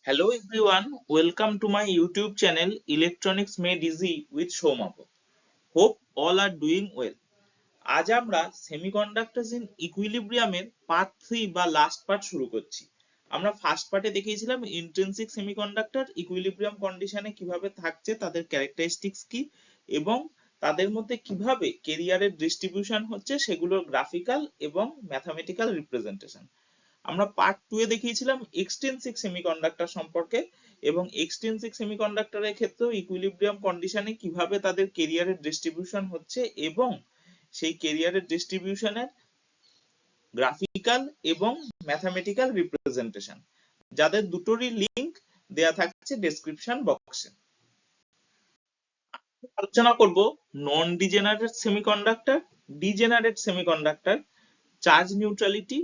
Hello everyone, welcome to my YouTube channel Electronics Made Easy with Shomabo. Hope all are doing well. আজ আমরা semiconductors in ইকুইলিব্রিয়ামের part 3 বা last part শুরু করছি। আমরা first পার্টে দেখিয়েছিলাম ইন্ট্রিনসিক সেমিকন্ডাক্টর ইকুইলিব্রিয়াম কন্ডিশনে কিভাবে থাকছে, তাদের ক্যারেক্টারিস্টিক্স কি এবং তাদের মধ্যে কিভাবে কেরিয়ারের ডিস্ট্রিবিউশন হচ্ছে সেগুলোর গ্রাফিক্যাল এবং ম্যাথমেটিক্যাল রিপ্রেজেন্টেশন। আমরা পার্ট 2 এ দেখিয়েছিলাম এক্সট্রিনসিক সেমিকন্ডাক্টর সম্পর্কে এবং এক্সট্রিনসিক সেমিকন্ডাক্টরের ক্ষেত্রেও ইকুইলিব্রিয়াম কন্ডিশনে কিভাবে তাদের কেরিয়ারের ডিস্ট্রিবিউশন হচ্ছে এবং সেই কেরিয়ারের ডিস্ট্রিবিউশনের গ্রাফিক্যাল এবং ম্যাথমেটিক্যাল রিপ্রেজেন্টেশন, যাদের দুটোরই লিংক দেয়া থাকছে ডেসক্রিপশন বক্সে। আলোচনা করব non degenerate semiconductor, degenerate semiconductor, charge neutrality,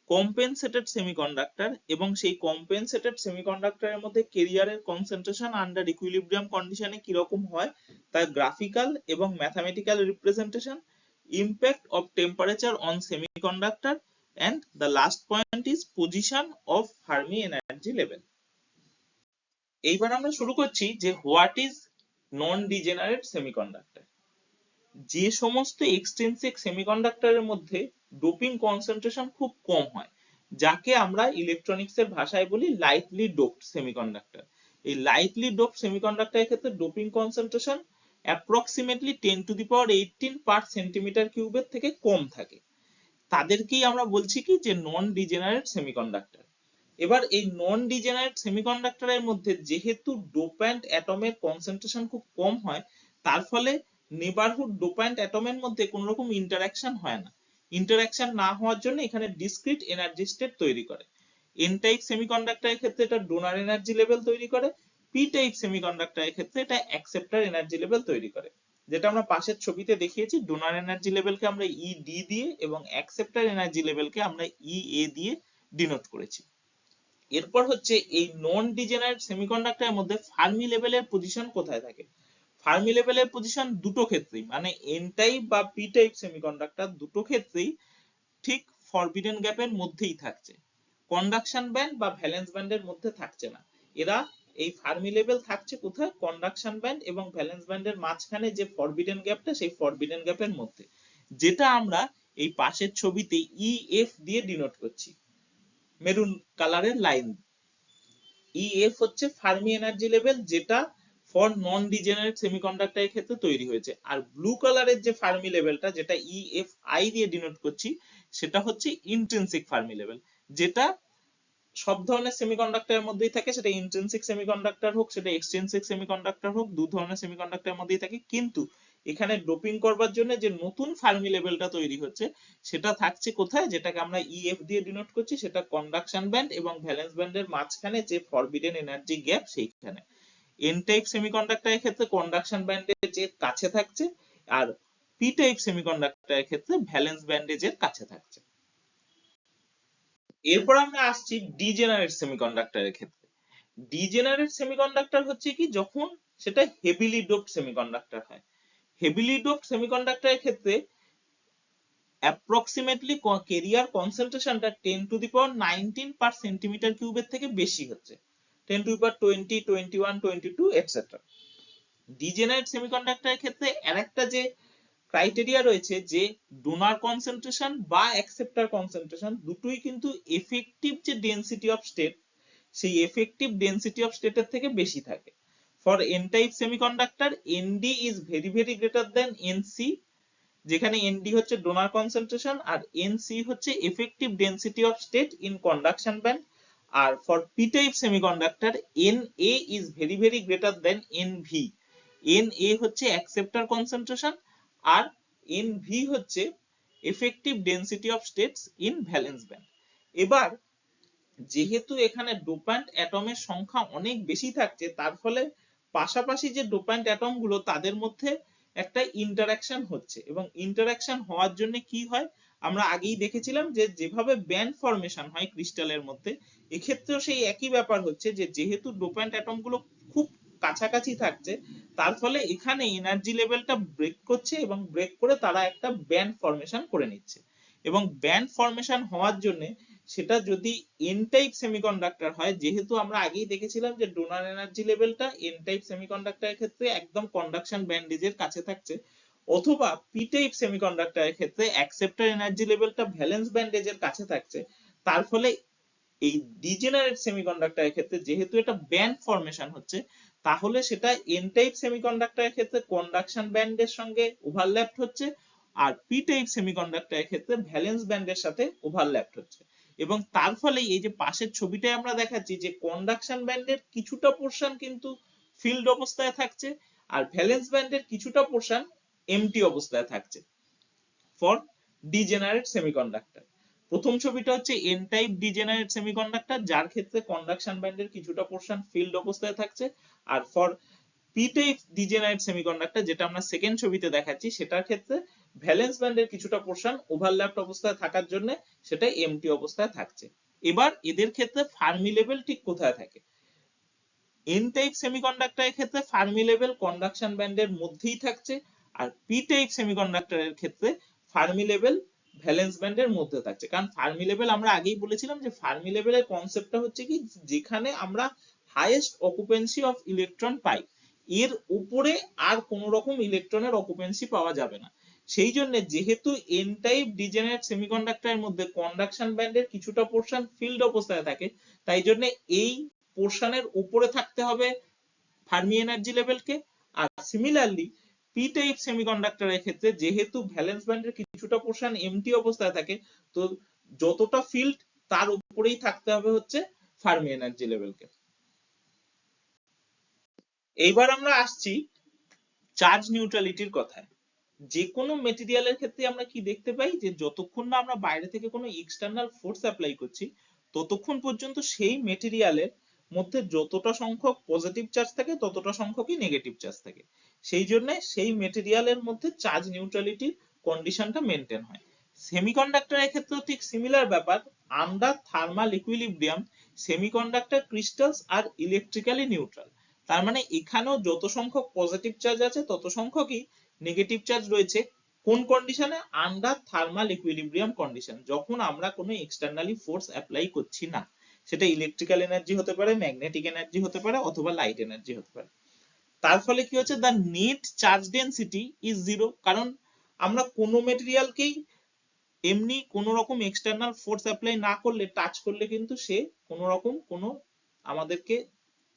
compensated semiconductor এবং সেই কম্পেনসেটেড সেমিকন্ডাক্টরের মধ্যে কেরিয়ারের কনসেন্ট্রেশন আন্ডার ইকুইলিব্রিয়াম কন্ডিশনে কি রকম হয় তার গ্রাফিক্যাল এবং mathematical representation, impact of temperature on semiconductor, and the last point is position of Fermi energy level. এইবার আমরা শুরু করছি যে what is non degenerate semiconductor. যে সমস্ত এক্সট্রিনসিক সেমিকন্ডাক্টরের মধ্যে ডোপিং কনসেন্ট্রেশন খুব কম হয়, যাকে আমরা ইলেকট্রনিক্স এর ভাষায় বলি লাইটলি ডোপড সেমিকন্ডাক্টর। এই লাইটলি ডোপড সেমিকন্ডাক্টরের ক্ষেত্রে doping concentration approximately 10 to the power 18 per centimetre কিউবের থেকে কম থাকে। তাদেরকেই আমরা বলছি কি যে নন ডিজেনারেট সেমিকন্ডাক্টর। এবার এই নন ডিজেনারেট সেমিকন্ডাক্টরের মধ্যে যেহেতু ডোপ্যান্ট অ্যাটমের কনসেন্ট্রেশন খুব কম হয়, তার ফলে নেবারহুড ডোপ্যান্ট অ্যাটমের মধ্যে কোনো রকম ইন্টারঅ্যাকশন হয় না। ইন্টারঅ্যাকশন না হওয়ার জন্য এখানে ডিসক্রিট এনার্জি স্টেট তৈরি করে। এন টাইপ সেমিকন্ডাক্টরের ক্ষেত্রে এটা ডোনার এনার্জি লেভেল তৈরি করে, পি টাইপ সেমিকন্ডাক্টরের ক্ষেত্রে এটা অ্যাকসেপ্টর এনার্জি লেভেল তৈরি করে। যেটা আমরা পাশের ছবিতে দেখিয়েছি, ডোনার এনার্জি লেভেলকে আমরা ই ডি দিয়ে এবং অ্যাকসেপ্টর এনার্জি লেভেলকে আমরা ই এ দিয়ে ডিনোট করেছি। এরপর হচ্ছে এই নন ডিজেনারেট সেমিকন্ডাক্টরের মধ্যে ফার্মি লেভেলের পজিশন কোথায় থাকে। ফার্মি লেভেলের পজিশন দুটো ক্ষেত্রেই, মানে এন টাইপ বা পি টাইপ সেমিকন্ডাক্টর দুটো ক্ষেত্রেই ঠিক ফরবিডেন গ্যাপের মধ্যেই থাকছে, কন্ডাকশন ব্যান্ড বা ভ্যালেন্স ব্যান্ডের মধ্যে থাকছে না। এরা এই ফার্মি লেভেল থাকছে কোথায়, কন্ডাকশন ব্যান্ড এবং ভ্যালেন্স ব্যান্ডের মাঝখানে যে ফরবিডেন গ্যাপটা, সেই ফরবিডেন গ্যাপের মধ্যে, যেটা আমরা এই পাশের ছবিতে ই এফ দিয়ে ডিনোট করছি মেরুন কালারের লাইন। ইএফ হচ্ছে ফার্মি এনার্জি লেভেল, যেটা ফর নন ডিজেনারেট সেমিকন্ডাক্টরের ক্ষেত্রে তৈরি হয়েছে। আর ব্লু কালারের যে ফার্মি লেভেলটা, যেটা ইএফ আই দিয়ে ডিনোট করছি, সেটা হচ্ছে ইন্ট্রিনসিক ফার্মি লেভেল, যেটা সব ধরনের সেমিকন্ডাক্টরের মধ্যেই থাকে। সেটা ইন্ট্রিনসিক সেমিকন্ডাক্টর হোক, সেটা এক্সট্রিনসিক সেমিকন্ডাক্টর হোক, দু ধরনের সেমিকন্ডাক্টরের মধ্যেই থাকে। কিন্তু এখানে ডোপিং করবার জন্য যে নতুন ফার্মি লেভেলটা তৈরি হচ্ছে, সেটা থাকছে কোথায়, যেটাকে আমরা ইএফ দিয়ে ডিনোট করছি, সেটা কন্ডাকশন ব্যান্ড এবং ভ্যালেন্স ব্যান্ডের মাঝখানে যে ফরবিডেন এনার্জি গ্যাপ, সেইখানে। এন টাইপ সেমিকন্ডাক্টরের ক্ষেত্রে কন্ডাকশন ব্যান্ডের যে কাছে থাকছে, আর পি টাইপ সেমিকন্ডাক্টরের ক্ষেত্রে ভ্যালেন্স ব্যান্ডের যে কাছে থাকছে। এরপর আমরা আসছি ডিজেনারেট সেমিকন্ডাক্টরের ক্ষেত্রে। ডিজেনারেট সেমিকন্ডাক্টর হচ্ছে কি, যখন সেটা হেভিলি ডোপড সেমিকন্ডাক্টর হয়। হেভিলি ডোপড সেমিকন্ডাক্টরের ক্ষেত্রে অ্যাপ্রক্সিমেটলি কেরিয়ার কনসেন্ট্রেশনটা 10 to the power 19 per centimetre কিউবের থেকে বেশি হচ্ছে, 10 to the power 20, 21, 22 etcetera. Degenerate সেমিকন্ডাক্টরের ক্ষেত্রে আরেকটা যে ক্রাইটেরিয়া রয়েছে, যে ডোনার কনসেন্ট্রেশন বা অ্যাকসেপ্টর কনসেন্ট্রেশন দুটোই কিন্তু এফেক্টিভ যে ডেনসিটি অফ স্টেট, সেই এফেক্টিভ ডেনসিটি অফ স্টেটের থেকে বেশি থাকে। For N type semiconductor ND is very very greater than N C, যেখানে এনডি হচ্ছে ডোনার কনসেন্ট্রেশন আর এনসি হচ্ছে effective density of state in conduction band. আর for P type semiconductor N A is very very greater than N V. N A হচ্ছে acceptor concentration আর N V হচ্ছে effective density of states in valence band. এবার যেহেতু এখানে dopant অ্যাটমের সংখ্যা অনেক বেশি থাকছে, তার ফলে পাশাপাশি যে ডোপ্যান্ট অ্যাটম গুলো, তাদের মধ্যে একটা ইন্টারঅ্যাকশন হচ্ছে, এবং ইন্টারঅ্যাকশন হওয়ার জন্য কি হয়, আমরা আগেই দেখেছিলাম যে যেভাবে ব্যান্ড ফরমেশন হয় ক্রিস্টালের মধ্যে, এক্ষেত্রেও সেই একই ব্যাপার হচ্ছে, যে যেহেতু ডোপ্যান্ট অ্যাটম গুলো খুব কাছাকাছি থাকছে, তার ফলে এখানে এনার্জি লেভেলটা ব্রেক করছে এবং ব্রেক করে তারা একটা ব্যান্ড ফরমেশন করে নিচ্ছে। এবং ব্যান্ড ফরমেশন হওয়ার জন্য সেটা যদি এন টাইপ সেমিকন্ডাক্টর হয়, যেহেতু আমরা আগেই দেখেছিলাম যে ডোনার এনার্জি লেভেলটা এন টাইপ সেমিকন্ডাক্টরের ক্ষেত্রে একদম কন্ডাকশন ব্যান্ডেজের কাছে থাকছে, অথবা পি টাইপ সেমিকন্ডাক্টরের ক্ষেত্রে অ্যাকসেপ্টর এনার্জি লেভেলটা ভ্যালেন্স ব্যান্ডেজের কাছে থাকছে। তার ফলে এই ডিজেনারেট সেমিকন্ডাক্টরের ক্ষেত্রে যেহেতু এটা ব্যান্ড ফরমেশন হচ্ছে, তাহলে সেটা এন টাইপ সেমিকন্ডাক্টরের ক্ষেত্রে কন্ডাকশন ব্যান্ডের সঙ্গে ওভারল্যাপড হচ্ছে, আর পি টাইপ সেমিকন্ডাক্টরের ক্ষেত্রে ভ্যালেন্স ব্যান্ডের সাথে ওভারল্যাপড হচ্ছে। এবং তার ফলে এই যে পাশের ছবিটায় আমরা দেখাচ্ছি যে কন্ডাকশন ব্যান্ডের কিছুটা পোর্শন কিন্তু ফিল্ড অবস্থায় থাকছে, আর ভ্যালেন্স ব্যান্ডের কিছুটা পোর্শন এমটি অবস্থায় থাকছে ফর ডিজেনারেট সেমিকন্ডাক্টর। প্রথম ছবিটা হচ্ছে এন টাইপ ডিজেনারেট সেমিকন্ডাক্টর, যার ক্ষেত্রে কন্ডাকশন ব্যান্ডের কিছুটা পোর্শন ফিল্ড অবস্থায় থাকছে, আর for P type degenerate semiconductor, যেটা আমরা সেকেন্ড ছবিতে দেখাচ্ছি, সেটার ক্ষেত্রে ভ্যালেন্স ব্যান্ডের কিছুটা পোর্শন ওভারল্যাপড অবস্থায় থাকার জন্য সেটা এমটি অবস্থায় থাকছে। এবার এদের ক্ষেত্রে ফার্মি লেভেল ঠিক কোথায় থাকে? এন টাইপ সেমিকন্ডাক্টরের ক্ষেত্রে ফার্মি লেভেল কন্ডাকশন ব্যান্ডের মধ্যেই থাকছে, আর পি টাইপ সেমিকন্ডাক্টরের ক্ষেত্রে ফার্মি লেভেল ভ্যালেন্স ব্যান্ডের মধ্যে থাকছে। কারণ ফার্মি লেভেল আমরা আগেই বলেছিলাম যে ফার্মি লেভেলের কনসেপ্টটা হচ্ছে কি, যেখানে আমরা হাইয়েস্ট অকুপেন্সি অফ ইলেকট্রন পাই, এর উপরে আর কোন রকম ইলেকট্রনের অকুপেন্সি পাওয়া যাবে না। সেই জন্য যেহেতু এন টাইপ ডিজেনারেট সেমিকন্ডাক্টরের মধ্যে কন্ডাকশন ব্যান্ডের কিছুটা পোর্শন ফিল্ড অবস্থায় থাকে, তাই জন্য এই পোর্শনের উপরে থাকতে হবে ফার্মি এনার্জি লেভেলকে। আর সিমিলারলি পি টাইপ সেমিকন্ডাক্টরের ক্ষেত্রে যেহেতু ভ্যালেন্স ব্যান্ডের কিছুটা পোর্শন এমটি অবস্থায় থাকে, তো যতটা ফিল্ড তার উপরেই থাকতে হবে হচ্ছে ফার্মি এনার্জি লেভেলকে। এইবার আমরা আসছি চার্জ নিউট্রালিটির কথায়। যে কোনো মেটেরিয়ালের ক্ষেত্রে আমরা কি দেখতে পাই, যে যতক্ষণ না আমরা বাইরে থেকে কোনো এক্সটার্নাল ফোর্স অ্যাপ্লাই করছি, ততক্ষণ পর্যন্ত সেই মেটেরিয়ালের মধ্যে যতটা সংখ্যক পজিটিভ চার্জ থাকে ততটা সংখ্যকই নেগেটিভ চার্জ থাকে। সেই জন্য সেই মেটেরিয়ালের মধ্যে চার্জ নিউট্রালিটির কন্ডিশনটা মেনটেন হয়। সেমিকন্ডাক্টরের ক্ষেত্রেও ঠিক সিমিলার ব্যাপার। Under thermal equilibrium semiconductor crystals are electrically neutral. তার মানে এখানেও যত সংখ্যক পজিটিভ চার্জ আছে তত সংখ্যকই নেগেটিভ চার্জ রয়েছে। কোন কন্ডিশনে? আন্ডার থার্মাল ইকুইলিব্রিয়াম কন্ডিশন, যখন আমরা কোনো এক্সটার্নালি ফোর্স অ্যাপ্লাই করছি না। সেটা ইলেকট্রিক্যাল এনার্জি হতে পারে, ম্যাগনেটিক এনার্জি হতে পারে, অথবা লাইট এনার্জি হতে পারে। তার ফলে কি হচ্ছে, the net charge density is zero. কারণ আমরা কোনো মেটেরিয়ালকেই এমনি কোনো রকম এক্সটার্নাল ফোর্স অ্যাপ্লাই না করলে, টাচ করলে কিন্তু সে কোনো রকম কোনো আমাদেরকে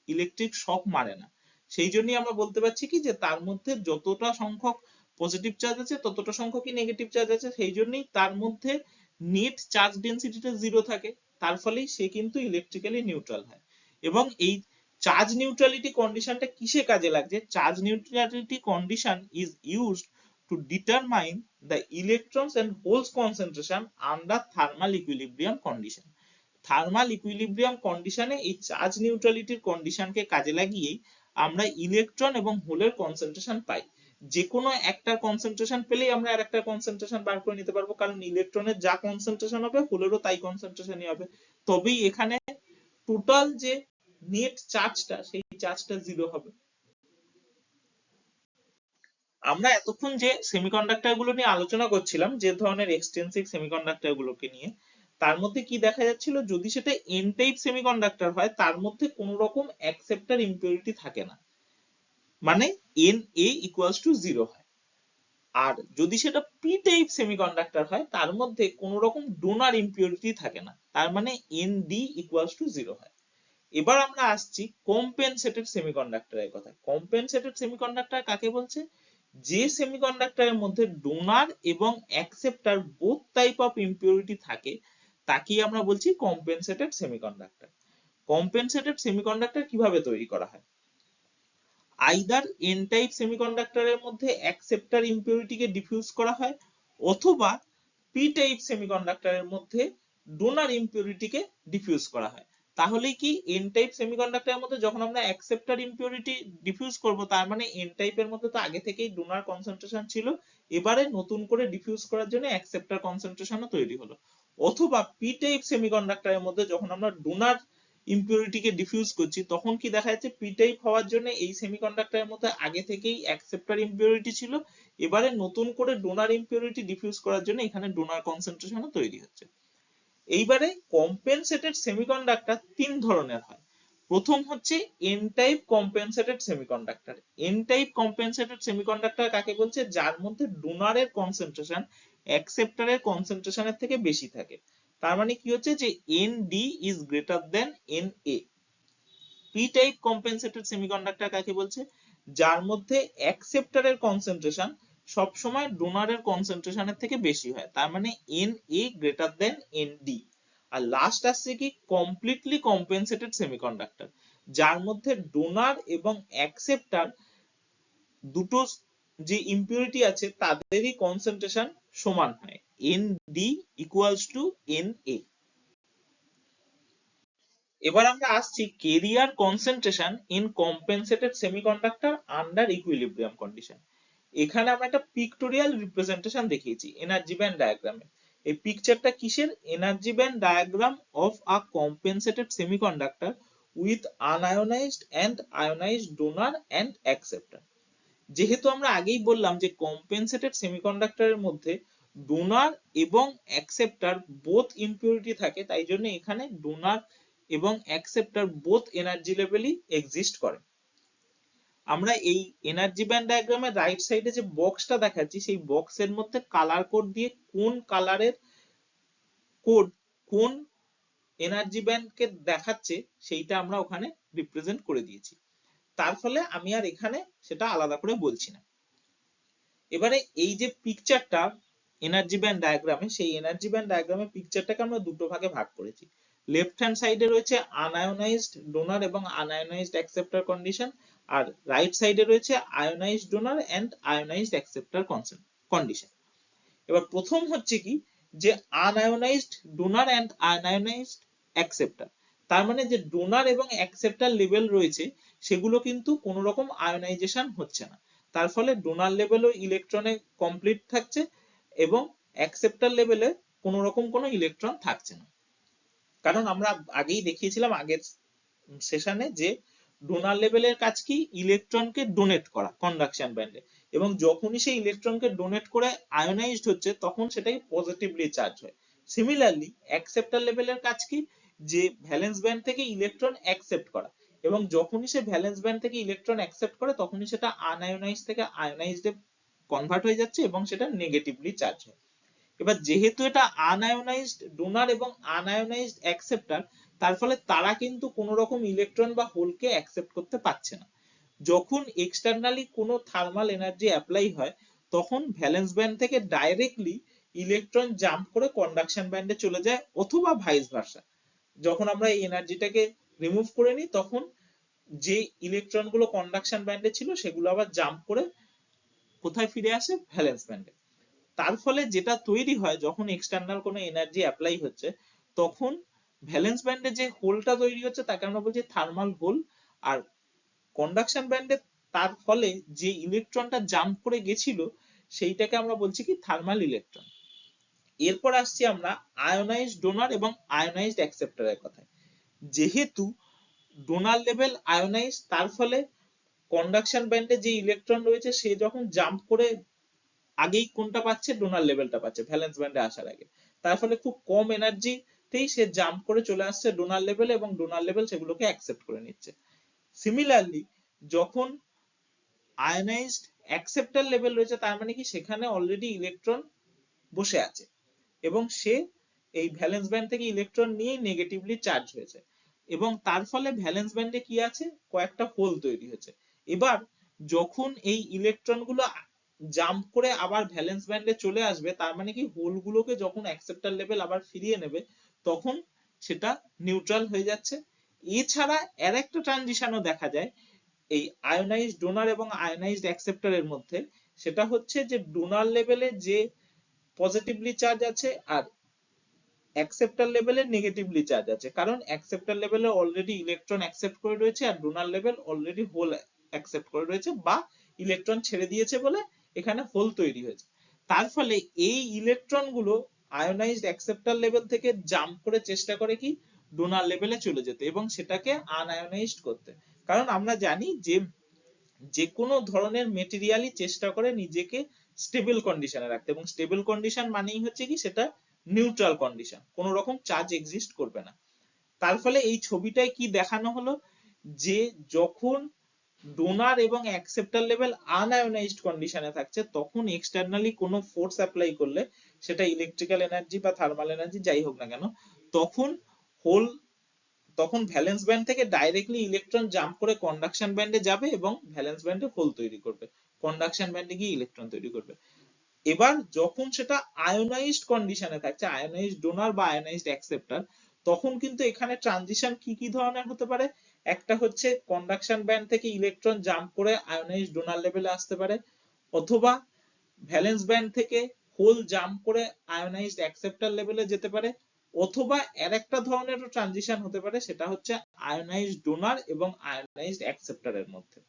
ইলেকট্রিক শক মারে না। সেই জন্যই আমরা বলতে পারছি কি, যে তার মধ্যে যতটা সংখ্যক পজিটিভ চার্জ আছে ততটা সংখ্যকই নেগেটিভ চার্জ আছে। সেই জন্যই তার মধ্যে নেট চার্জ ডেনসিটিটা জিরো থাকে। তার ফলেই সে কিন্তু ইলেকট্রিক্যালি নিউট্রাল হয়। এবং এই চার্জ নিউট্রালিটি কন্ডিশনটা কিসে কাজে লাগছে? Charge neutrality condition is used to determine the electrons and holes concentration under thermal equilibrium condition. Thermal equilibrium কন্ডিশনে এই চার্জ নিউট্রালিটির কন্ডিশনকে কাজে লাগিয়ে আমরা ইলেকট্রন এবং হোলের কনসেন্ট্রেশন পাই। যে কোনো একটা কনসেন্ট্রেশন পেলেই আমরা আরেকটা কনসেন্ট্রেশন বার করে নিতে পারবো, কারণ ইলেকট্রনের যা কনসেন্ট্রেশন হবে হোলেরও তাই কনসেন্ট্রেশনই হবে। তবেই এখানে টোটাল যে নেট চার্জটা, সেই চার্জটা জিরো হবে। আমরা এতক্ষণ যে সেমিকন্ডাক্টর গুলো নিয়ে আলোচনা করছিলাম, যে ধরনের এক্সটেন্সিভ সেমিকন্ডাক্টর গুলোকে নিয়ে, তার মধ্যে কি দেখা যাচ্ছিল, যদি সেটা এন টাইপ সেমিকন্ডাক্টর হয় তার মধ্যে কোন রকম অ্যাকসেপ্টর ইম্পিউরিটি থাকে না, মানে N A equals to zero হয়। আর যদি সেটা পি টাইপ সেমিকন্ডাক্টর হয় তার মধ্যে কোন রকম ডোনার ইম্পিউরিটি থাকে না, তার মানে N D equals two zero হয়। এবার আমরা আসছি কম্পেনসেটেড সেমিকন্ডাক্টরের কথা। কম্পেনসেটেড সেমিকন্ডাক্টর কাকে বলছে? যে সেমিকন্ডাক্টরের মধ্যে ডোনার এবং acceptor both type of impurity থাকে, তাকেই আমরা বলছি কম্পেনসেটেড সেমিকন্ডাক্টর। কম্পেনসেটেড সেমিকন্ডাক্টর কিভাবে তৈরি করা হয়? আইদার এন টাইপ সেমিকন্ডাক্টরের মধ্যে অ্যাকসেপ্টর ইম্পিউরিটিকে ডিফিউজ করা হয়, অথবা পি টাইপ সেমিকন্ডাক্টরের মধ্যে ডোনার ইম্পিউরিটিকে ডিফিউজ করা হয়। তাহলে কি এন টাইপ সেমিকন্ডাক্টরের মধ্যে যখন আমরা অ্যাকসেপ্টর ইম্পিউরিটি ডিফিউজ করব, তার মানে এন টাইপের মধ্যে তো আগে থেকেই ডোনার কনসেন্ট্রেশন ছিল, এবারে নতুন করে ডিফিউজ করার জন্য অ্যাকসেপ্টর কনসেন্ট্রেশনও তৈরি হলো। অথবা পি টাইপ সেমিকন্ডাক্টরের মধ্যে যখন আমরা ডোনার ইম্পিউরিটিকে ডিফিউজ করছি, তখন কি দেখা যাচ্ছে, পি টাইপ হওয়ার জন্য এই সেমিকন্ডাক্টরের মধ্যে আগে থেকেই অ্যাকসেপ্টর ইম্পিউরিটি ছিল, এবারে নতুন করে ডোনার ইম্পিউরিটি ডিফিউজ করার জন্য এখানে ডোনার কনসেন্ট্রেশনও তৈরি হচ্ছে। এইবারে কম্পেনসেটেড সেমিকন্ডাক্টর তিন ধরনের হয়। প্রথম হচ্ছে N type compensated semiconductor. N type compensated semiconductor কাকে বলছে? যার মধ্যে ডোনারের কনসেন্ট্রেশন অ্যাকসেপ্টরের কনসেন্ট্রেশনের থেকে বেশি থাকে। তার মানে কি হচ্ছে যে N D is greater than N A. P type compensated semiconductor কাকে বলছে? যার মধ্যে অ্যাকসেপ্টরের কনসেন্ট্রেশন সবসময় ডোনারের কনসেন্ট্রেশনের থেকে বেশি হয়, তার মানে N A greater than N D. আর লাস্ট আসছে কি কমপ্লিটলি কম্পেনসেটেড সেমিকন্ডাক্টর, যার মধ্যে ডোনার এবং অ্যাকসেপ্টর দুটো যে ইম্পিউরিটি আছে তাদেরই কনসেন্ট্রেশন সমান হয়, N D equals to N A. এবার আমরা আসছি carrier concentration in compensated semiconductor under equilibrium condition. এখানে আমরা একটা পিক্টোরিয়াল রিপ্রেজেন্টেশন দেখিয়েছি এনার্জি ব্যান্ড ডায়াগ্রামে। এই পিকচারটা কিসের? Energy band diagram of a compensated semiconductor with unionized and ionized donor and acceptor. যেহেতু আমরা আগেই বললাম যে কম্পেনসেটেড সেমিকন্ডাক্টরের মধ্যে ডোনার এবং অ্যাকসেপ্টর বোথ ইম্পিউরিটি থাকে, তাই জন্য এখানে ডোনার এবং অ্যাকসেপ্টর বোথ এনার্জি লেভেলই এক্সিস্ট করে। আমরা এই এনার্জি ব্যান্ড ডায়াগ্রামের রাইট সাইডে যে বক্সটা দেখাচ্ছি সেই বক্সের মধ্যে কালার কোড দিয়ে কোন কালারের কোড কোন এনার্জি ব্যান্ডকে দেখাচ্ছে সেইটা আমরা ওখানে রিপ্রেজেন্ট করে দিয়েছি। তার ফলে আমি আর এখানে সেটা আলাদা করে বলছি না। এবারে এই যে পিকচারটা এনার্জি ব্যান্ড ডায়াগ্রামে, সেই এনার্জি ব্যান্ড ডায়াগ্রামে পিকচারটাকে আমরা দুটো ভাগে ভাগ করেছি। লেফট হ্যান্ড সাইডে রয়েছে আনআয়োনাইজড ডোনার এবং আনআয়োনাইজড অ্যাকসেপ্টর কন্ডিশন, আর রাইট সাইডে রয়েছে ionised donor and ionised acceptor condition. এবার প্রথম হচ্ছে কি যে unionised donor and unionised acceptor. তার মানে যে ডোনার এবং অ্যাকসেপ্টর লেভেল রয়েছে সেগুলো কিন্তু কোনো রকম আয়োনাইজেশন হচ্ছে না, তার ফলে ডোনার লেভেলও ইলেকট্রনে কমপ্লিট থাকছে এবং অ্যাকসেপ্টর লেভেলে কোনো রকম কোনো ইলেকট্রন থাকছে না। কারণ আমরা আগেই দেখিয়েছিলাম আগের সেশনে যে ডোনার লেভেলের কাজ কি? ইলেকট্রনকে ডোনেট করা কন্ডাকশন ব্যান্ডে, এবং যখনই সেই ইলেকট্রনকে ডোনেট করে আয়োনাইজড হচ্ছে তখন সেটাই পজিটিভলি চার্জ হয়। সিমিলারলি অ্যাকসেপ্টর লেভেলের কাজ কি? যে ভ্যালেন্স ব্যান্ড থেকে ইলেকট্রন অ্যাকসেপ্ট করা, এবং যখনই সে ভ্যালেন্স ব্যান্ড থেকে ইলেকট্রন অ্যাকসেপ্ট করে তখনই সেটা আনআয়োনাইজ থেকে আয়োনাইজডে কনভার্ট হয়ে যাচ্ছে এবং সেটা নেগেটিভলি চার্জ হয়। এবার যেহেতু এটা আনআয়োনাইজড ডোনার এবং আনআয়োনাইজড অ্যাকসেপ্টর, তার ফলে তারা কিন্তু কোনো রকম ইলেকট্রন বা হোলকে অ্যাকসেপ্ট করতে পারছে না। যখন এক্সটার্নালি কোনো থার্মাল এনার্জি অ্যাপ্লাই হয় তখন ভ্যালেন্স ব্যান্ড থেকে ডাইরেক্টলি ইলেকট্রন জাম্প করে কন্ডাকশন ব্যান্ডে চলে যায়, অথবা ভাইস ভার্সা। যখন আমরা এই এনার্জিটাকে রিমুভ করে নিই তখন যে ইলেকট্রন গুলো কন্ডাকশন ব্যান্ডে ছিল সেগুলো আবার জাম্প করে কোথায় ফিরে আসে? ভ্যালেন্স ব্যান্ডে। তার ফলে যেটা তৈরি হয় যখন এক্সটার্নাল কোনো এনার্জি অ্যাপ্লাই হচ্ছে তখন ভ্যালেন্স ব্যান্ডে যে হোলটা তৈরি হচ্ছে তাকে আমরা বলছি থার্মাল হোল, আর কন্ডাকশন ব্যান্ডে তার ফলে যে ইলেকট্রনটা জাম্প করে গেছিল সেইটাকে আমরা বলছি কি? Thermal electron. এরপর আসছি আমরা আয়োনাইজড ডোনার এবং আয়োনাইজড অ্যাকসেপ্টরের কথায়। যেহেতু ডোনার লেভেল আয়োনাইজ, তার ফলে কন্ডাকশন ব্যান্ডে যে ইলেকট্রন রয়েছে সে যখন জাম্প করে আগেই কোনটা পাচ্ছে? ডোনার লেভেলটা পাচ্ছে ভ্যালেন্স ব্যান্ডে আসার আগে, তার ফলে খুব কম এনার্জিতেই সে জাম্প করে চলে আসছে ডোনার লেভেলে এবং ডোনার লেভেল সেগুলোকে অ্যাকসেপ্ট করে নিচ্ছে। সিমিলারলি যখন আয়োনাইজড অ্যাকসেপ্টর লেভেল রয়েছে তার মানে কি? সেখানে অলরেডি ইলেকট্রন বসে আছে এবং সে এই ভ্যালেন্স ব্যান্ড থেকে ইলেকট্রন নিয়ে নেগেটিভলি চার্জ হয়েছে, এবং তার ফলে ভ্যালেন্স ব্যান্ডে কি আছে? কয়েকটা হোল তৈরি হয়েছে। এবার যখন এই ইলেকট্রন গুলো জাম্প করে আবার ভ্যালেন্স ব্যান্ডে চলে আসবে, তার মানে কি? হোল গুলোকে যখন অ্যাকসেপ্টর লেভেল আবার ফিরিয়ে নেবে তখন সেটা নিউট্রাল হয়ে যাচ্ছে। এছাড়া আর একটা ট্রানজিশনও দেখা যায় এই আয়োনাইজড ডোনার এবং আয়োনাইজড অ্যাকসেপ্টরের মধ্যে, সেটা হচ্ছে যে ডোনার লেভেলে যে পজিটিভলি চার্জ আছে আর অ্যাকসেপ্টর লেভেলে নেগেটিভলি চার্জ আছে, কারণ অ্যাকসেপ্টর লেভেলে অলরেডি ইলেকট্রন অ্যাকসেপ্ট করে রয়েছে আর donor level already hole accept করে রয়েছে বা ইলেকট্রন ছেড়ে দিয়েছে বলে এখানে হোল তৈরি হয়েছে। তার ফলে এই ইলেকট্রন গুলো আয়োনাইজড অ্যাকসেপ্টর লেভেল থেকে জাম্প করে চেষ্টা করে কি? ডোনার লেভেলে চলে যেতে এবং সেটাকে আনআয়োনাইজড করতে। কারণ আমরা জানি যে যে কোনো ধরনের মেটেরিয়ালই চেষ্টা করে নিজেকে স্টেবল কন্ডিশনে রাখতে, এবং স্টেবল কন্ডিশন মানেই হচ্ছে কি? সেটা নিউট্রাল কন্ডিশন, কোনো রকম চার্জ এক্সিস্ট করবে না। তার ফলে এই ছবিটায় কি দেখানো হলো, যে যখন ডোনার এবং অ্যাকসেপ্টার লেভেল আনআয়োনাইজড কন্ডিশনে থাকছে তখন এক্সটার্নালি কোনো ফোর্স অ্যাপ্লাই করলে, সেটা ইলেকট্রিক্যাল এনার্জি বা থার্মাল এনার্জি যাই হোক না কেন, তখন হোল তখন ভ্যালেন্স ব্যান্ড থেকে ডাইরেক্টলি ইলেকট্রন জাম্প করে কন্ডাকশন ব্যান্ডে যাবে এবং ভ্যালেন্স ব্যান্ডে হোল তৈরি করবে, কন্ডাকশন ব্যান্ডে গিয়ে ইলেকট্রন তৈরি করবে। এবার যখন সেটা আয়োনাইজড কন্ডিশনে থাকছে, আয়োনাইজড ডোনার বা আয়োনাইজড অ্যাকসেপ্টার, তখন কিন্তু এখানে ট্রানজিশন কি কি ধরনের হতে পারে, একটা হচ্ছে কন্ডাকশন ব্যান্ড থেকে ইলেকট্রন জাম্প করে আয়োনাইজড ডোনার লেভেলে আসতে পারে, অথবা ভ্যালেন্স ব্যান্ড থেকে হোল জাম্প করে আয়োনাইজড অ্যাকসেপ্টার লেভেলে যেতে পারে, অথবা আর একটা ধরনের ট্রানজিশন হতে পারে, সেটা হচ্ছে আয়োনাইজড ডোনার এবং আয়োনাইজড অ্যাকসেপ্টারের মধ্যে।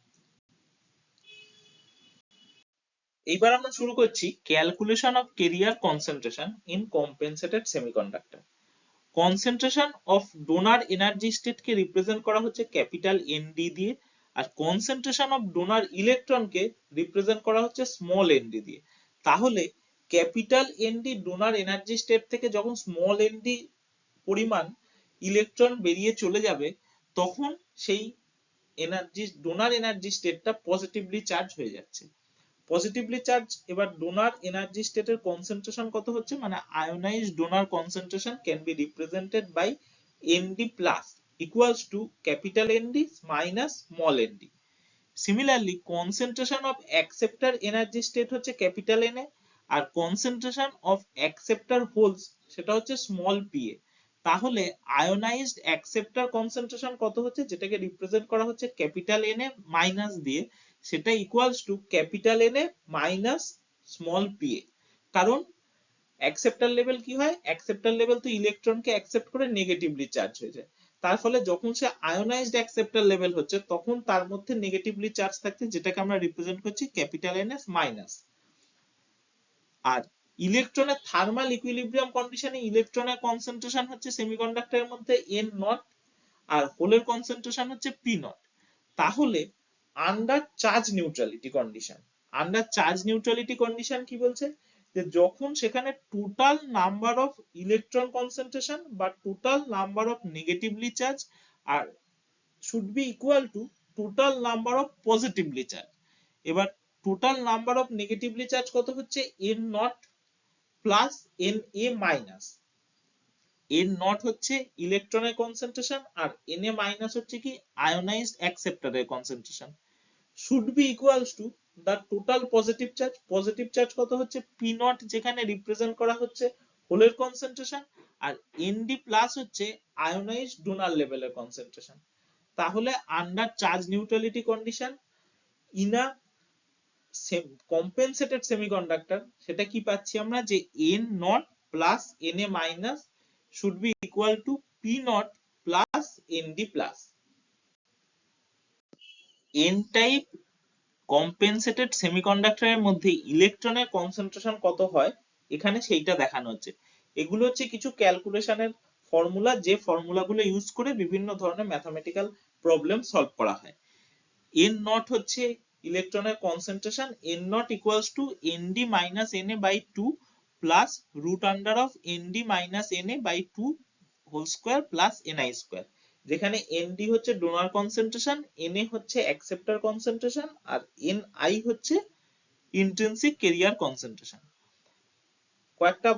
এইবার আমরা শুরু করছি calculation of carrier concentration in compensated semiconductor. Concentration of donor energy state কে রিপ্রেজেন্ট করা হচ্ছে ক্যাপিটাল এনডি দিয়ে, আর কনসেন্ট্রেশন অফ ডোনার ইলেকট্রন কে রিপ্রেজেন্ট করা হচ্ছে স্মল এনডি দিয়ে। তাহলে capital ND donor energy state থেকে যখন স্মল এনডি পরিমাণ ইলেকট্রন বেরিয়ে চলে যাবে, তখন সেই এনার্জি ডোনার এনার্জি স্টেটটা পজিটিভলি চার্জ হয়ে যাচ্ছে। পজিটিভলি চার্জ, এবার ডোনার এনার্জি স্টেটের কনসেন্ট্রেশন কত হচ্ছে, মানে ionized donor concentration can be represented by ND plus equals to capital ND minus small ND। Similarly concentration of acceptor energy state হচ্ছে capital Na, আর concentration of acceptor holes সেটা হচ্ছে small pa। তাহলে ionized acceptor concentration কত হচ্ছে, যেটাকে represent করা হচ্ছে ক্যাপিটাল Na মাইনাস দিয়ে, সেটা equals to capital Na minus small pa। কারণ অ্যাকসেপ্টার লেভেল কি হয়, অ্যাকসেপ্টার লেভেল তো ইলেকট্রনকে অ্যাকসেপ্ট করে নেগেটিভলি চার্জ হয়ে যায়, তার ফলে যখন সে আয়োনাইজড অ্যাকসেপ্টার লেভেল হচ্ছে তখন তার মধ্যে নেগেটিভলি চার্জ থাকছে, যেটাকে আমরা রিপ্রেজেন্ট করছি ক্যাপিটাল NS মাইনাস। আর ইলেকট্রনের থার্মাল ইকুইলিব্রিয়াম কন্ডিশনে ইলেকট্রনের কনসেন্ট্রেশন হচ্ছে সেমিকন্ডাক্টরের মধ্যে n নট, আর হোলের কনসেন্ট্রেশন হচ্ছে p নট। তাহলে under charge neutrality condition, under charge neutrality condition কি বলছে, যে যখন সেখানে total number of electron concentration বা total number of negatively charge আর should be equal to total number of positively charge. এবার total number of negatively charge কত হচ্ছে, n naught plus Na minus. n not হচ্ছে ইলেকট্রনের concentration আর Na minus হচ্ছে কি ionised অ্যাকসেপ্টরের concentration, should be equals to the total positive charge। Positive charge কত হচ্ছে p নট, যেখানে রিপ্রেজেন্ট করা হচ্ছে হোলের কনসেন্ট্রেশন, আর ND প্লাস হচ্ছে আয়োনাইজড ডোনার লেভেলের কনসেন্ট্রেশন। তাহলে under charge neutrality condition in a compensated semiconductor, সেটা কি পাচ্ছি আমরা, যে n naught plus Na minus should be equal to p naught plus ND plus. n type compensated সেমিকন্ডাক্টরের মধ্যে ইলেকট্রনের কনসেন্ট্রেশন কত হয় এখানে সেইটা দেখানো হচ্ছে। এগুলো হচ্ছে কিছু ক্যালকুলেশনের ফর্মুলা, যে ফর্মুলাগুলো ইউজ করে বিভিন্ন ধরনের ম্যাথমেটিক্যাল প্রবলেম সলভ করা হয়। n নট হচ্ছে ইলেকট্রনের concentration, n nought equals to ND minus Na by 2 plus root under of ND minus Na by 2 whole square plus Ni square, যেখানে ND হচ্ছে ডোনার কনসেন্ট্রেশন, Na হচ্ছে acceptor concentration, আর Ni হচ্ছে intrinsic carrier concentration. কয়েকটা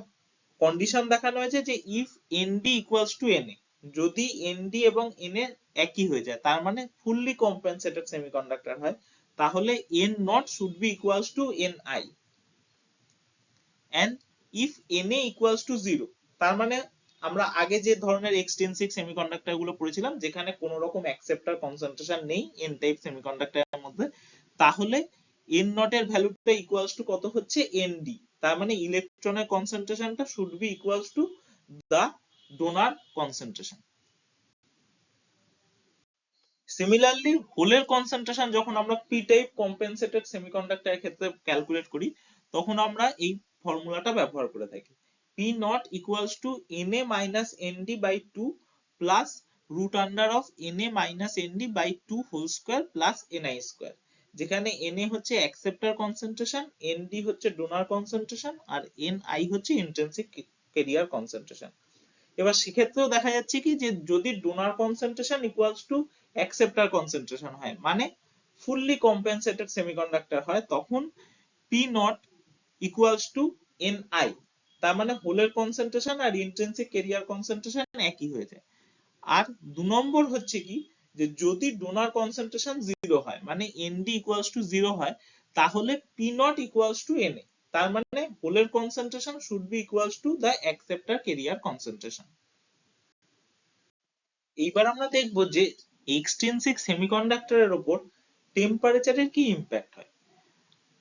condition দেখানো হয়েছে যে if ND equals to Na, যদি ND এবং Na একই হয়ে যায় তার মানে ফুললি কম্পেনসেটেড সেমিকন্ডাক্টর হয়, তাহলে n not should be equals two Ni, and if Na equals to 0, তার মানে আমরা আগে যে ধরনের এক্সটেনসিভ সেমিকন্ডাক্টর গুলো পড়েছিলাম যেখানে কোনো রকম অ্যাকসেপ্টার কনসেন্ট্রেশন নেই n টাইপ সেমিকন্ডাক্টরের মধ্যে, তাহলে n নট এর ভ্যালুটা ইকুয়ালস টু কত হচ্ছে ND, তার মানে ইলেকট্রনের কনসেন্ট্রেশনটা should be equals to the donor concentration. Similarly হোলের কনসেন্ট্রেশন যখন আমরা p টাইপ কম্পেনসেটেড সেমিকন্ডাক্টরের ক্ষেত্রে ক্যালকুলেট করি তখন আমরা এই ফর্মুলাটা ব্যবহার করে থাকি, p nought equals to Na minus ND by 2 plus root under of Na minus ND by 2 whole square plus Ni square, যেখানে Na হচ্ছে অ্যাকসেপ্টার কনসেন্ট্রেশন, ND হচ্ছে ডোনার কনসেন্ট্রেশন, আর Ni হচ্ছে ইন্ট্রিনসিক কেরিয়ার কনসেন্ট্রেশন। এবার সেক্ষেত্রেও দেখা যাচ্ছে কি যে যদি donor concentration equals to acceptor concentration হয়, মানে ফুললি কম্পেনসেটেড সেমিকন্ডাক্টর হয়, তখন P not equals to N I, তার মানে হোলের কনসেন্ট্রেশন আর ইন্ট্রিনসিক কেরিয়ার কনসেন্ট্রেশন একই হয়ে যায়। আর 2 নম্বর হচ্ছে কি যে যদি ডোনার কনসেন্ট্রেশন 0 হয়, মানে এনডি ইকুয়ালস টু 0 হয়, তাহলে P not equals to NA, তার মানে হোলের concentration should be equals to the acceptor carrier concentration. এইবার আমরা দেখব যে এক্সট্রিনসিক সেমিকন্ডাক্টরের উপর টেম্পারেচারের কি ইম্প্যাক্ট হয়।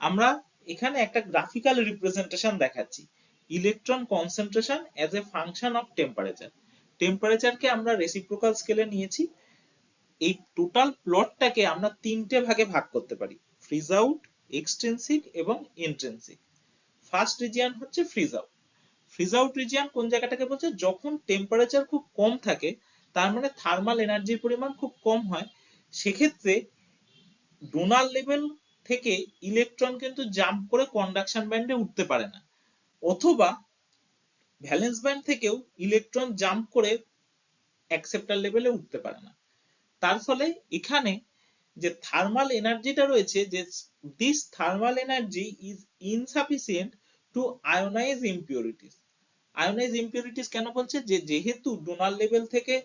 আমরা এখানে একটা গ্রাফিক্যাল রিপ্রেজেন্টেশন দেখাচ্ছি, electron concentration as a function of temperature. টেম্পারেচারকে আমরা রেসিপ্রোকাল স্কেলে নিয়েছি। এই টোটাল প্লটটাকে আমরা তিনটে ভাগে ভাগ করতে পারি, ফ্রিজ আউট, এক্সট্রিনসিক এবং ইন্ট্রিনসিক। ফার্স্ট রিজিয়ন হচ্ছে fridge out. Fridge out region কোন জায়গাটাকে বলছে, যখন টেম্পারেচার খুব কম থাকে, তার মানে থার্মাল এনার্জির পরিমাণ খুব কম হয়, সেক্ষেত্রে ডোনার লেভেল থেকে ইলেকট্রন কিন্তু জাম্প করে কন্ডাকশন ব্যান্ডে উঠতে পারে না, অথবা ভ্যালেন্স ব্যান্ড থেকেও ইলেকট্রন জাম্প করে অ্যাকসেপ্টার লেভেলে উঠতে পারে না। তার ফলে এখানে যে থার্মাল এনার্জিটা রয়েছে, যে this thermal energy is insufficient to ionize impurities. Ionize impurities কেন বলছে, যে যেহেতু ডোনার লেভেল থেকে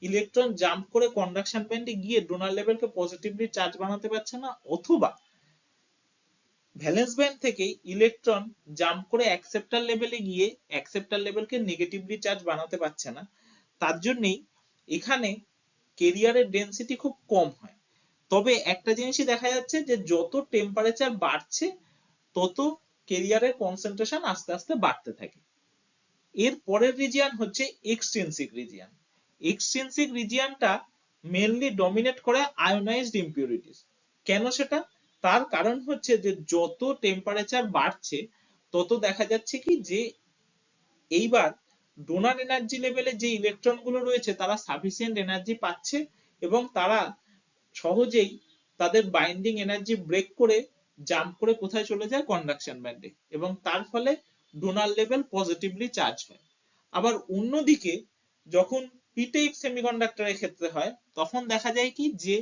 ইলেকট্রন জাম্প করে কন্ডাকশন ব্যান্ডে গিয়ে ডোনার লেভেলকে পজিটিভলি চার্জ বানাতে পারছে না, অথবা ভ্যালেন্স ব্যান্ড থেকে ইলেকট্রন জাম্প করে অ্যাকসেপ্টার লেভেলে গিয়ে অ্যাকসেপ্টার লেভেলকে নেগেটিভলি চার্জ বানাতে পারছে না, তার জন্যই এখানে কেরিয়ারের ডেনসিটি খুব কম হয়। তবে একটা জিনিসই দেখা যাচ্ছে যে যত টেম্পারেচার বাড়ছে তত কেরিয়ারের কনসেন্ট্রেশন আস্তে আস্তে বাড়তে থাকে। এর পরের রিজিয়ন হচ্ছে এক্সট্রিনসিক রিজিয়ন। এক্সট্রিনসিক রিজিয়নটা মেইনলি ডমিনেট করে আয়োনাইজড ইম্পিউরিটিস। কেন সেটা? তার কারণ হচ্ছে যে যত টেম্পারেচার বাড়ছে তত দেখা যাচ্ছে কি যে এইবার ডোনার এনার্জি লেভেলে যে ইলেকট্রন গুলো রয়েছে তারা সাফিসিয়েন্ট এনার্জি পাচ্ছে এবং তারা সহজেই তাদের বাইন্ডিং এনার্জি ব্রেক করে জাম্প করে কোথায় চলে যায়, কন্ডাকশন ব্যান্ডে, এবং তার ফলে ডোনার লেভেল পজিটিভলি চার্জ হয়। আবার অন্যদিকে যখন পি টাইপ সেমিকন্ডাক্টরের ক্ষেত্রে হয়, তখন দেখা যায় কি যে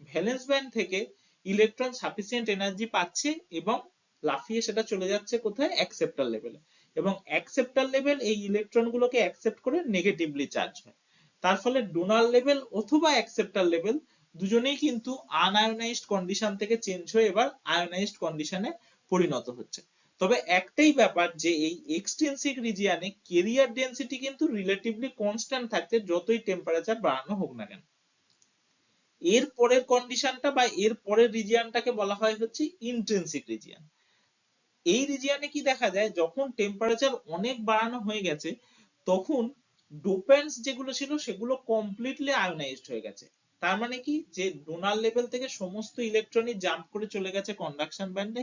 ভ্যালেন্স ব্যান্ড থেকে ইলেকট্রন সাফিসিয়েন্ট এনার্জি পাচ্ছে এবং লাফিয়ে সেটা চলে যাচ্ছে কোথায়, অ্যাকসেপ্টার লেভেলে, এবং অ্যাকসেপ্টার লেভেল এই ইলেকট্রন গুলোকে অ্যাকসেপ্ট করে নেগেটিভলি চার্জ হয়। তার ফলে ডোনার লেভেল অথবা অ্যাকসেপ্টার লেভেল দুজনেই কিন্তু আনআয়োনাইজড কন্ডিশন থেকে চেঞ্জ হয়ে এবার আয়োনাইজড কন্ডিশনে পরিণত হচ্ছে। তবে একটাই ব্যাপার, যে এই এক্সট্রিনসিক রিজিয়নে কেরিয়ার ডেনসিটি কিন্তু রিলেটিভলি কনস্ট্যান্ট থাকছে যতই টেম্পারেচার বাড়ানো হোক না কেন। এর পরের কন্ডিশনটা বা এর পরের রিজিয়নটাকে বলা হয় হচ্ছে ইন্ট্রিনসিক রিজিয়ন। এই রিজিয়নে কি দেখা যায়, যখন টেম্পারেচার অনেক বাড়ানো হয়ে গেছে তখন ডোপেন্টস যেগুলো ছিল সেগুলো কমপ্লিটলি আয়োনাইজড হয়ে গেছে। তার মানে কি, যে ডোনার লেভেল থেকে সমস্ত ইলেকট্রনই জাম্প করে চলে গেছে কন্ডাকশন ব্যান্ডে,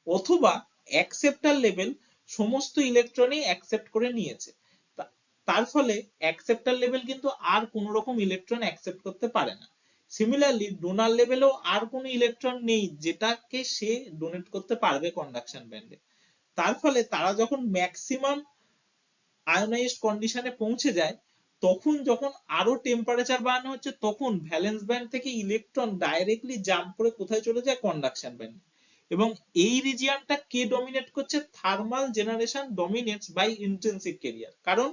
অথবা অ্যাকসেপ্টার লেভেল সমস্ত ইলেকট্রনই অ্যাকসেপ্ট করে নিয়েছে। তার ফলে অ্যাকসেপ্টার লেভেল কিন্তু আর কোন রকম ইলেকট্রন অ্যাকসেপ্ট করতে পারে না। সিমিলারলি ডোনার লেভেলেও আর কোনো ইলেকট্রন নেই যেটাকে সে ডোনেট করতে পারবে কন্ডাকশন ব্যান্ডে। তার ফলে তারা যখন ম্যাক্সিমাম আয়োনাইজড কন্ডিশনে পৌঁছে যায়, তখন যখন আরো টেম্পারেচার বাড়ানো হচ্ছে, তখন ভ্যালেন্স ব্যান্ড থেকে ইলেকট্রন ডাইরেক্টলি জাম্প করে কোথায় চলে যায়, কন্ডাকশন ব্যান্ডে। এবং এই রিজিয়নটা কে ডমিনেট করছে, thermal generation dominates by intrinsic carrier. কারণ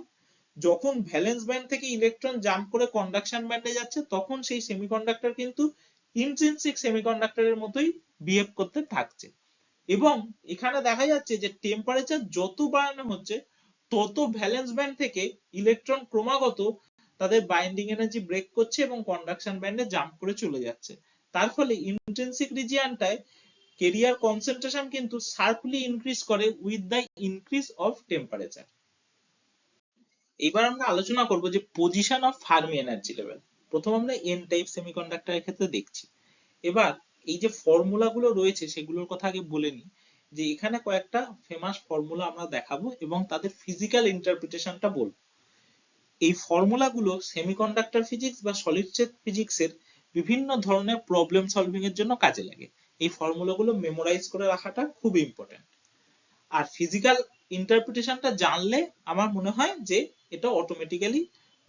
যখন ভ্যালেন্স ব্যান্ড থেকে ইলেকট্রন জাম্প করে কন্ডাকশন ব্যান্ডে যাচ্ছে, তখন সেই সেমিকন্ডাক্টর কিন্তু ইন্ট্রিনসিক সেমিকন্ডাক্টরের মতোই বিহেভ করতে থাকছে। এবং এখানে দেখা যাচ্ছে যে টেম্পারেচার যত বাড়ানো হচ্ছে তত ভ্যালেন্স ব্যান্ড থেকে ইলেকট্রন ক্রমাগত তাদের বাইন্ডিং এনার্জি ব্রেক করছে এবং কন্ডাকশন ব্যান্ডে জাম্প করে চলে যাচ্ছে। তার ফলে ইন্ট্রিনসিক রিজিয়নটায় কেরিয়ার কনসেন্ট্রেশন কিন্তু শার্পলি ইনক্রিজ করে with the increase of temperature. এবার আমরা আলোচনা করব যে position of Fermi energy level. প্রথম আমরা এন টাইপ সেমিকন্ডাক্টরের ক্ষেত্রে দেখছি। এবার এই যে ফর্মুলা গুলো রয়েছে সেগুলোর কথা আগে বলে নিই, যে এখানে কয়েকটা ফেমাস ফর্মুলা আমরা দেখাবো এবং তাদের ফিজিক্যাল ইন্টারপ্রিটেশনটা বলবো। এই ফর্মুলা গুলো সেমিকন্ডাক্টর ফিজিক্স বা সলিড স্টেট ফিজিক্সের বিভিন্ন ধরনের প্রবলেম সলভিং এর জন্য কাজে লাগে। এই ফর্মুলা গুলো মেমোরাইজ করে রাখাটা খুব ইম্পর্টেন্ট। আর ফিজিক্যাল ইন্টারপ্রিটেশনটা জানলে আমার মনে হয় যে এটা অটোমেটিক্যালি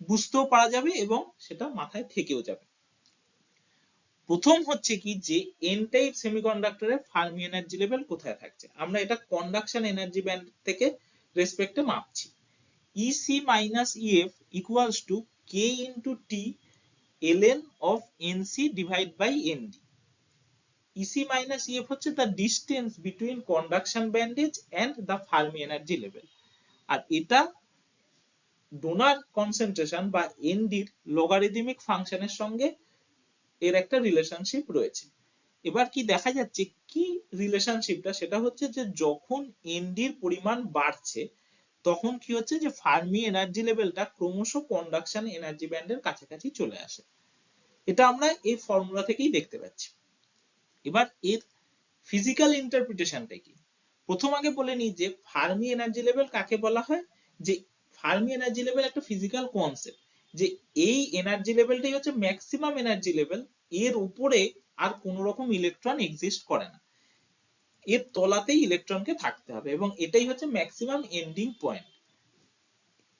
বুঝতেও পারা যাবে এবং সেটা মাথায় থেকেও যাবে। প্রথম হচ্ছে কি যে এন টাইপ সেমিকন্ডাক্টরের ফার্মি এনার্জি লেভেল কোথায় থাকছে, আমরা এটা কন্ডাকশন এনার্জি ব্যান্ড থেকে রেসপেক্টে মাপছি। EC minus EF equals to K into T ln of NC divide by ND. EC minus EF হচ্ছে the distance between conduction bandage and the Fermi energy level, আর এটা donor concentration বা ND এর logarithmic ফাংশনের সঙ্গে এর একটা relationship রয়েছে। এবার কি দেখা যাচ্ছে কি রিলেশনশিপটা, সেটা হচ্ছে যে যখন ND এর পরিমাণ বাড়ছে তখন কি হচ্ছে যে ফার্মি এনার্জি লেভেলটা ক্রমশ কন্ডাকশন এনার্জি ব্যান্ডের কাছাকাছি চলে আসে। এটা আমরা এই ফর্মুলা থেকেই দেখতে পাচ্ছি। এবার এর ফিজিক্যাল ইন্টারপ্রিটেশনটা কি, প্রথম আগে বলে নিই যে ফার্মি এনার্জি লেভেল কাকে বলা হয়। যে ফার্মি এনার্জি লেভেল একটা ফিজিক্যাল কনসেপ্ট, যে এই এনার্জি লেভেলটাই হচ্ছে ম্যাক্সিমাম এনার্জি লেভেল, এর উপরে আর কোন রকম ইলেকট্রন এক্সিস্ট করে না, এর তলাতেই ইলেকট্রনকে থাকতে হবে এবং এটাই হচ্ছে ম্যাক্সিমাম এন্ডিং পয়েন্ট।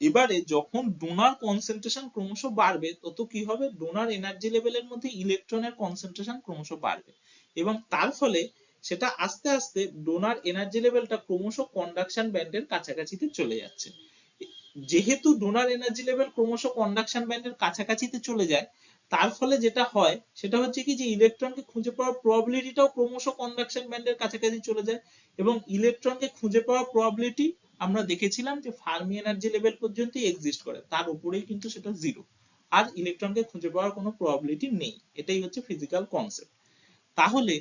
এবারে যখন ডোনার কনসেন্ট্রেশন ক্রমশ বাড়বে তত কি হবে, ডোনার এনার্জি লেভেলের মধ্যে ইলেকট্রনের কনসেন্ট্রেশন ক্রমশ বাড়বে এবং তার ফলে সেটা আস্তে আস্তে ডোনার এনার্জি লেভেলটা ক্রমশ কন্ডাকশন ব্যান্ডের কাছাকাছিতে চলে যাচ্ছে। যেহেতু ডোনার এনার্জি লেভেল ক্রমশ কন্ডাকশন ব্যান্ডের কাছাকাছিতে চলে যায়, তার ফলে যেটা হয় সেটা হচ্ছে কি যে ইলেকট্রনকে খুঁজে পাওয়ার প্রবাবিলিটিটাও ক্রমশ কন্ডাকশন ব্যান্ডের কাছাকাছি চলে যায় এবং ইলেকট্রনকে খুঁজে পাওয়ার প্রবাবিলিটি আমরা দেখেছিলাম যে ফার্মি এনার্জি লেভেল পর্যন্ত এক্সিস্ট করে, তার উপরেই কিন্তু সেটা জিরো, আর ইলেকট্রনকে খুঁজে পাওয়ার কোনো প্রবাবিলিটি নেই। এটাই হচ্ছে ফিজিক্যাল কনসেপ্ট। তাহলে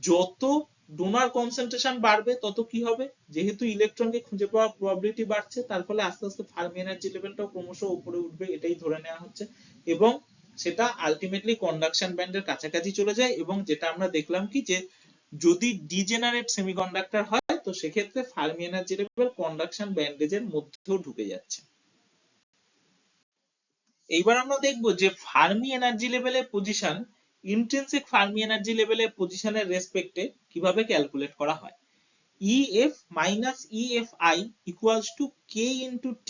যত ডোনার কনসেন্ট্রেশন বাড়বে তত কি হবে, যেহেতু ইলেকট্রনকে খুঁজে পাওয়ার প্রবাবিলিটি বাড়ছে তার ফলে আস্তে আস্তে ফার্মি এনার্জি লেভেলটাও ক্রমশ উপরে উঠবে, এটাই ধরে নেওয়া হচ্ছে এবং সেটা আলটিমেটলি কন্ডাকশন ব্যান্ডের কাছাকাছি চলে যায়। এবং যেটা আমরা দেখলাম কি যে যদি ডিজেনারেট সেমিকন্ডাক্টর হয় তো সেক্ষেত্রে ফার্মি এনার্জি লেভেল কন্ডাকশন ব্যান্ডেজের মধ্যেও ঢুকে যাচ্ছে। এইবার আমরা দেখব যে ফার্মি এনার্জি লেভেলের পজিশন ইন্ট্রিনসিক ফার্মি এনার্জি লেভেলের পজিশনের রেসপেক্টে কিভাবে ক্যালকুলেট করা হয়। EF minus EFI equals to K into T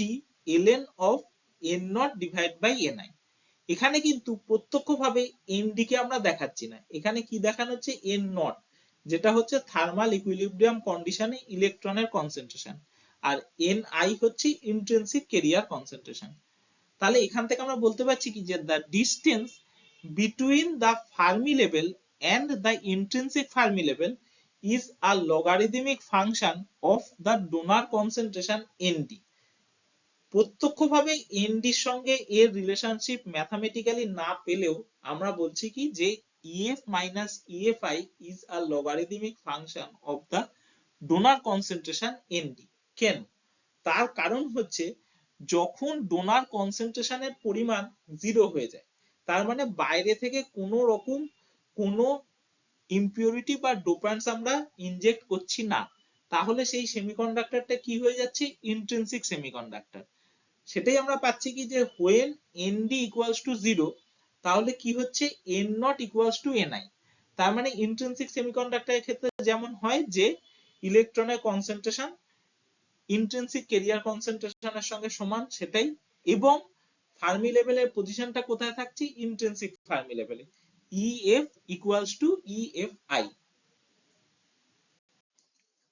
ln of N0 divide by Ni। এখানে কিন্তু প্রত্যক্ষভাবে ND কে আমরা দেখাচ্ছি না, এখানে কি দেখানো হচ্ছে N0, যেটা হচ্ছে থার্মাল ইকুইলিব্রিয়াম কন্ডিশনে ইলেকট্রনের কনসেন্ট্রেশন, আর Ni হচ্ছে ইন্ট্রিনসিক ক্যারিয়ার কনসেন্ট্রেশন। তাহলে এখান থেকে আমরা বলতে পারছি কি যে the distance between the Fermi level and the intrinsic Fermi level is a logarithmic function of the donor concentration ND। প্রত্যক্ষভাবে ND এর সঙ্গে এর রিলেশনশিপ ম্যাথমেটিক্যালি না পেলেও আমরা বলছি কি যে EF minus EFI is a logarithmic function of the donor concentration ND। কেন? তার কারণ হচ্ছে যখন ডোনার কনসেন্ট্রেশনের পরিমাণ জিরো হয়ে যায়, তার মানে বাইরে থেকে কোনো রকম কোনো ইমপিউরিটি বা ডোপান্টস আমরা ইনজেক্ট করছি না, তাহলে সেই সেমিকন্ডাক্টরটা কি হয়ে যাচ্ছে, ইন্ট্রিনসিক সেমিকন্ডাক্টর। সেটাই আমরা পাচ্ছি কি যে when ND equals to 0 তাহলে কি হচ্ছে N0 equals to Ni। তার মানে ইন্ট্রিনসিক সেমিকন্ডাক্টরের ক্ষেত্রে যেমন হয় যে ইলেকট্রনের কনসেন্ট্রেশন ইন্ট্রিনসিক ক্যারিয়ার কনসেন্ট্রেশনের সঙ্গে সমান সেটাই, এবং ফার্মি লেভেলের পজিশনটা কোথায় থাকছে, ইন্ট্রিনসিক ফার্মি লেভেলে, EF equals to EFI।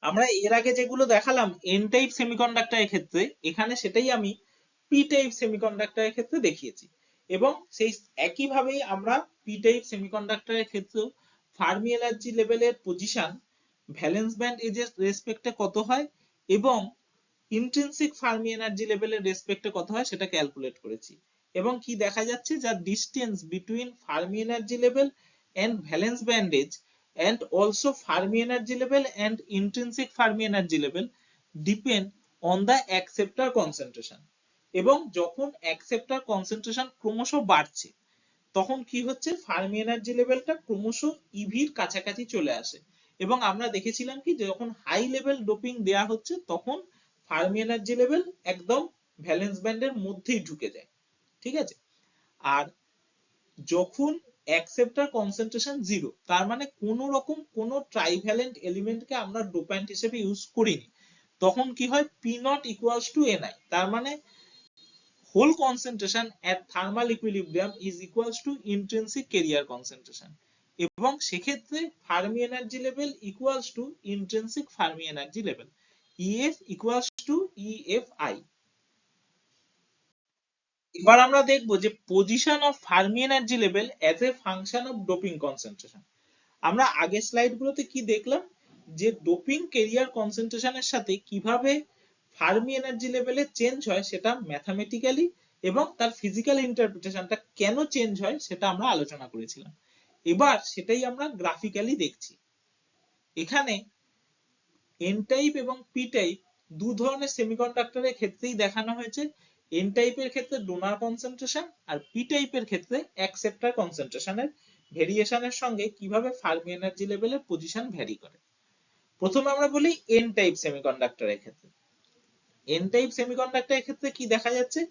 আমরা এর আগে যেগুলো দেখালাম এন টাইপ সেমিকন্ডাক্টরের ক্ষেত্রে, এখানে সেটাই আমি পি টাইপ সেমিকন্ডাক্টরের ক্ষেত্রে দেখিয়েছি এবং সেই একই ভাবেই আমরা পি টাইপ সেমিকন্ডাক্টরের ক্ষেত্রেও ফার্মি এনার্জি লেভেলের পজিশন ভ্যালেন্স ব্যান্ড এজের রেসপেক্টে কত হয় এবং ইন্ট্রিনসিক ফার্মি এনার্জি লেভেলের রেসপেক্টে কত হয় সেটা ক্যালকুলেট করেছি। এবং কি দেখা যাচ্ছে, যার distance between Fermi energy level and valence band edge and also Fermi energy level and intrinsic Fermi energy level depend on the acceptor concentration। এবং যখন acceptor concentration ক্রমশ বাড়ছে তখন কি হচ্ছে, ফার্মি এনার্জি লেভেলটা ক্রমশ ইভির কাছাকাছি চলে আসে এবং আমরা দেখেছিলাম কি যখন হাই লেভেল ডোপিং দেয়া হচ্ছে তখন ফার্মি এনার্জি লেভেল একদম ভ্যালেন্স ব্যান্ডের মধ্যেই ঢুকে যায়, ঠিক আছে। আর যখন অ্যাকসেপ্টর কনসেন্ট্রেশন জিরো, তার মানে কোন রকম কোন ট্রাইভ্যালেন্ট এলিমেন্টকে আমরা ডোপ্যান্ট হিসেবে ইউজ করিনি, তখন কি হয়, P naught equals to Ni, তার মানে whole concentration at thermal equilibrium is equals to intrinsic carrier concentration, এবং সেক্ষেত্রে Fermi energy level equals to intrinsic Fermi energy level, EF equals to EFI। এবার আমরা দেখব যে position of Fermi energy level as a function of doping concentration। আমরা আগের slide গুলোতে কি দেখলাম, যে ডোপিং ক্যারিয়ার কনসেন্ট্রেশনের সাথে কিভাবে ফার্মি এনার্জি লেভেলে চেঞ্জ হয় সেটা ম্যাথামেটিক্যালি, এবং তার ফিজিক্যাল ইন্টারপ্রিটেশনটা কেন চেঞ্জ হয় সেটা আমরা আলোচনা করেছিলাম। এবার সেটাই আমরা গ্রাফিক্যালি দেখছি। এখানে এন টাইপ এবং পি টাইপ দু ধরনের সেমিকন্ডাক্টরের ক্ষেত্রেই দেখানো হয়েছে। এন টাইপের ক্ষেত্রে ডোনার কনসেন্ট্রেশন, আর পি টাইপের ক্ষেত্রে অ্যাকসেপ্টর কনসেন্ট্রেশনের ভেরিয়েশনের সঙ্গে কিভাবে ফার্মি এনার্জি লেভেলের পজিশন ভ্যারি করে। প্রথমে আমরা বলি এন টাইপ সেমিকন্ডাক্টরের ক্ষেত্রে। এন টাইপ সেমিকন্ডাক্টরের ক্ষেত্রে কি দেখা যাচ্ছে,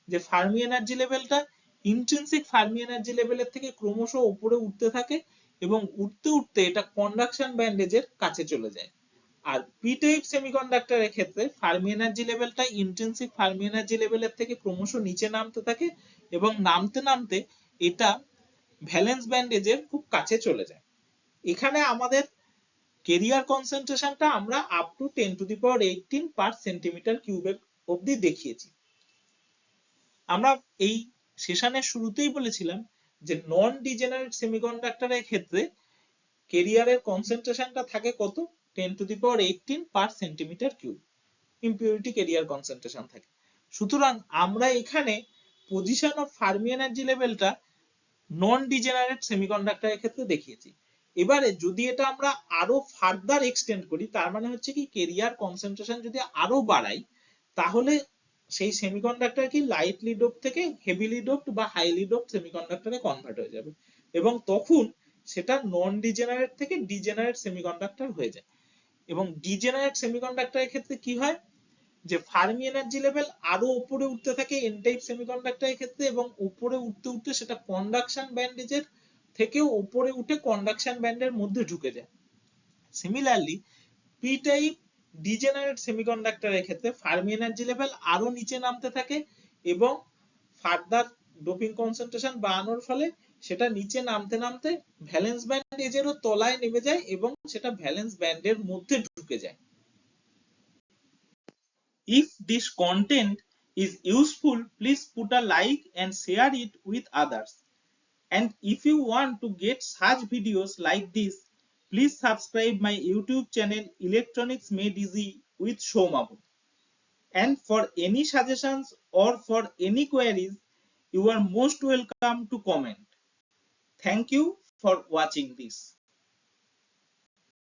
যে ফার্মি এনার্জি লেভেলটা ইন্ট্রিনসিক ফার্মি এনার্জি লেভেলের থেকে ক্রমশ উপরে উঠতে থাকে, এবং উঠতে উঠতে এটা কন্ডাকশন ব্যান্ডেজের কাছে চলে যায়। আর পি টাইপ সেমিকন্ডাক্টরের ক্ষেত্রে ফার্মি এনার্জি লেভেলটা ইন্ট্রিনসিক ফার্মি এনার্জি লেভেলের থেকে ক্রমশ নিচে নামতে থাকে, এবং নামতে নামতে এটা ভ্যালেন্স ব্যান্ডেজের খুব কাছে চলে যায়। এখানে আমাদের কেরিয়ার কনসেন্ট্রেশনটা আমরা আপ টু 10^18 পার সেন্টিমিটার কিউবের অবধি দেখিয়েছি। আমরা এই সেশনের শুরুতেই বলেছিলাম যে নন ডিজেনারেট সেমিকন্ডাক্টরের ক্ষেত্রে কেরিয়ারের কনসেন্ট্রেশনটা থাকে কত, 10^18 পার centimetre cube impurity career concentration থাকে। সুতরাং আমরা এখানে পজিশন অফ ফার্মি এনার্জি লেভেলটা নন ডিজেনারেট সেমিকন্ডাক্টরের ক্ষেত্রে দেখিয়েছি। এবারে যদি এটা আমরা আরো ফার্দার এক্সটেন্ড করি, তার মানে হচ্ছে কি কেরিয়ার কনসেন্ট্রেশন যদি আরো বাড়াই, তাহলে সেই সেমিকন্ডাক্টর কি লাইটলি ডোপ থেকে হেভিলি ডোপড বা হাইলি ডোপড সেমিকন্ডাক্টরে কনভার্ট হয়ে যাবে, এবং তখন সেটা নন ডিজেনারেট থেকে ডিজেনারেট সেমিকন্ডাক্টর হয়ে যায়। এবং ডিজেনারেট সেমিকন্ডাক্টরের ক্ষেত্রে কি হয়, যে ফার্মি এনার্জি লেভেল আরো উপরে উঠতে থাকে এন টাইপ সেমিকন্ডাক্টরের ক্ষেত্রে, এবং উপরে উঠতে উঠতে সেটা কন্ডাকশন ব্যান্ডেজের থেকেও উপরে উঠে কন্ডাকশন ব্যান্ডের মধ্যে ঢুকে যায়। সিমিলারলি পি টাইপ ডিজেনারেট সেমিকন্ডাক্টরের ক্ষেত্রে ফার্মি এনার্জি লেভেল আরো নিচে নামতে থাকে, এবং ফার্দার ডোপিং কনসেন্ট্রেশন বাড়ানোর ফলে সেটা নিচে নামতে নামতে ভ্যালেন্স ব্যান্ড এজেরও তলায় নেমে যায়, এবং সেটা ভ্যালেন্স ব্যান্ডের মধ্যে ঢুকে যায়। If this content is useful, please put a like and share it with others. And if you want to get such videos like this, please subscribe my YouTube channel Electronics Made Easy with Shomabu. And for any suggestions or for any queries, you are most welcome to comment. Thank you for watching this.